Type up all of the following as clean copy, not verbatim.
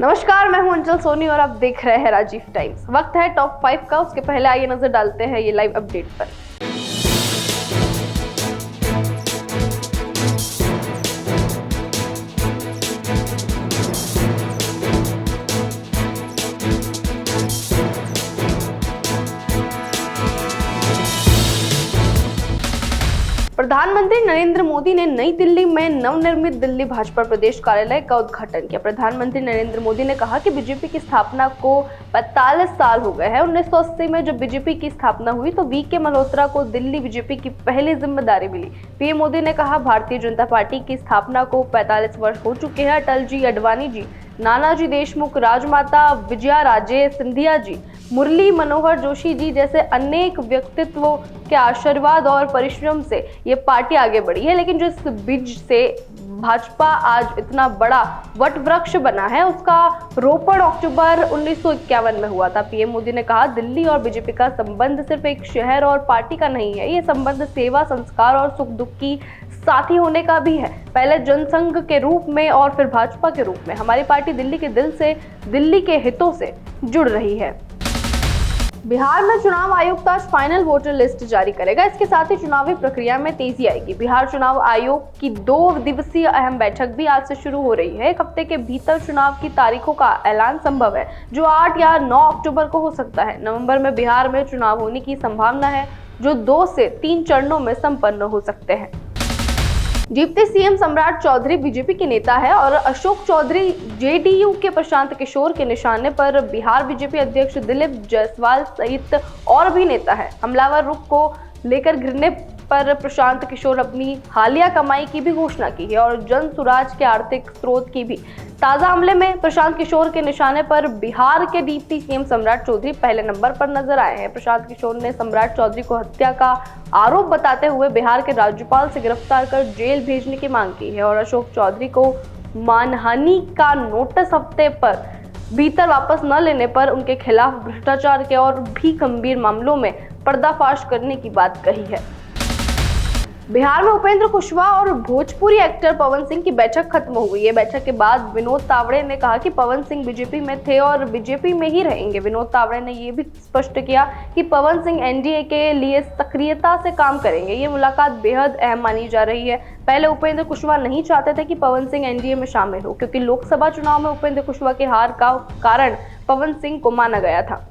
नमस्कार, मैं हूं अंचल सोनी और आप देख रहे हैं राजीव टाइम्स। वक्त है टॉप 5 का। उसके पहले आइए नजर डालते हैं ये लाइव अपडेट पर। प्रधानमंत्री नरेंद्र मोदी ने नई दिल्ली में नवनिर्मित दिल्ली भाजपा प्रदेश कार्यालय का उद्घाटन किया। प्रधानमंत्री नरेंद्र मोदी ने कहा कि बीजेपी की स्थापना को 45 साल हो गए हैं। 1980 में जब बीजेपी की स्थापना हुई तो वी.के. मल्होत्रा को दिल्ली बीजेपी की पहली जिम्मेदारी मिली। पीएम मोदी ने कहा, भारतीय जनता पार्टी की स्थापना को 45 वर्ष हो चुके हैं। अटल जी, अडवाणी जी, नानाजी देशमुख, राजमाता विजयाराजे सिंधिया जी, मुरली मनोहर जोशी जी जैसे अनेक व्यक्तित्वों के आशीर्वाद और परिश्रम से ये पार्टी आगे बढ़ी है। लेकिन जिस बीज से भाजपा आज इतना बड़ा वट वृक्ष बना है, उसका रोपण अक्टूबर 1951 में हुआ था। पीएम मोदी ने कहा, दिल्ली और बीजेपी का संबंध सिर्फ एक शहर और पार्टी का नहीं है। ये संबंध सेवा, संस्कार और सुख दुख की साथी होने का भी है। पहले जनसंघ के रूप में और फिर भाजपा के रूप में हमारी पार्टी दिल्ली के दिल से, दिल्ली के हितों से जुड़ रही है। बिहार में चुनाव आयोग आज फाइनल वोटर लिस्ट जारी करेगा। इसके साथ ही चुनावी प्रक्रिया में तेजी आएगी। बिहार चुनाव आयोग की 2 दिवसीय अहम बैठक भी आज से शुरू हो रही है। एक हफ्ते के भीतर चुनाव की तारीखों का ऐलान संभव है, जो 8 या 9 अक्टूबर को हो सकता है। नवंबर में बिहार में चुनाव होने की संभावना है, जो 2 से 3 चरणों में संपन्न हो सकते हैं। डिप्टी सीएम सम्राट चौधरी बीजेपी के नेता है और अशोक चौधरी जेडीयू के प्रशांत किशोर के निशाने पर बिहार बीजेपी अध्यक्ष दिलीप जायसवाल सहित और भी नेता है। हमलावर रुख को लेकर घिरने पर प्रशांत किशोर अपनी हालिया कमाई की भी घोषणा की है और जन सुराज के आर्थिक स्रोत की भी। ताजा हमले में प्रशांत किशोर के निशाने पर बिहार के डिप्टी सीएम सम्राट चौधरी पहले नंबर पर नजर आए हैं। प्रशांत किशोर ने सम्राट चौधरी को हत्या का आरोप बताते हुए बिहार के राज्यपाल से गिरफ्तार कर जेल भेजने की मांग की है और अशोक चौधरी को मानहानि का नोटिस हफ्ते पर भीतर वापस न लेने पर उनके खिलाफ भ्रष्टाचार के और भी गंभीर मामलों में पर्दाफाश करने की बात कही है। बिहार में उपेंद्र कुशवाहा और भोजपुरी एक्टर पवन सिंह की बैठक खत्म हो गई है। बैठक के बाद विनोद तावड़े ने कहा कि पवन सिंह बीजेपी में थे और बीजेपी में ही रहेंगे। विनोद तावड़े ने यह भी स्पष्ट किया कि पवन सिंह एनडीए के लिए सक्रियता से काम करेंगे। ये मुलाकात बेहद अहम मानी जा रही है। पहले उपेंद्र कुशवाहा नहीं चाहते थे कि पवन सिंह एनडीए में शामिल हो, क्योंकि लोकसभा चुनाव में उपेंद्र कुशवाहा की हार का कारण पवन सिंह को माना गया था।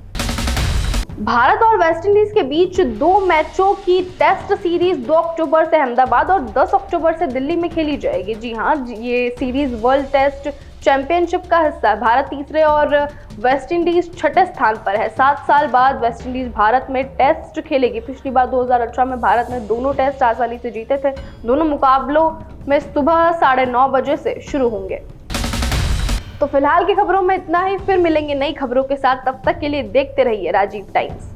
भारत और वेस्टइंडीज के बीच 2 मैचों की टेस्ट सीरीज 2 अक्टूबर से अहमदाबाद और 10 अक्टूबर से दिल्ली में खेली जाएगी। जी हाँ, ये सीरीज वर्ल्ड टेस्ट चैंपियनशिप का हिस्सा है। भारत तीसरे और वेस्टइंडीज छठे स्थान पर है। 7 साल बाद वेस्टइंडीज भारत में टेस्ट खेलेगी। पिछली बार 2018 में भारत ने दोनों टेस्ट आसानी से जीते थे। दोनों मुकाबलों में सुबह 9:30 बजे से शुरू होंगे। तो फिलहाल की खबरों में इतना ही। फिर मिलेंगे नई खबरों के साथ। तब तक के लिए देखते रहिए राजीव टाइम्स।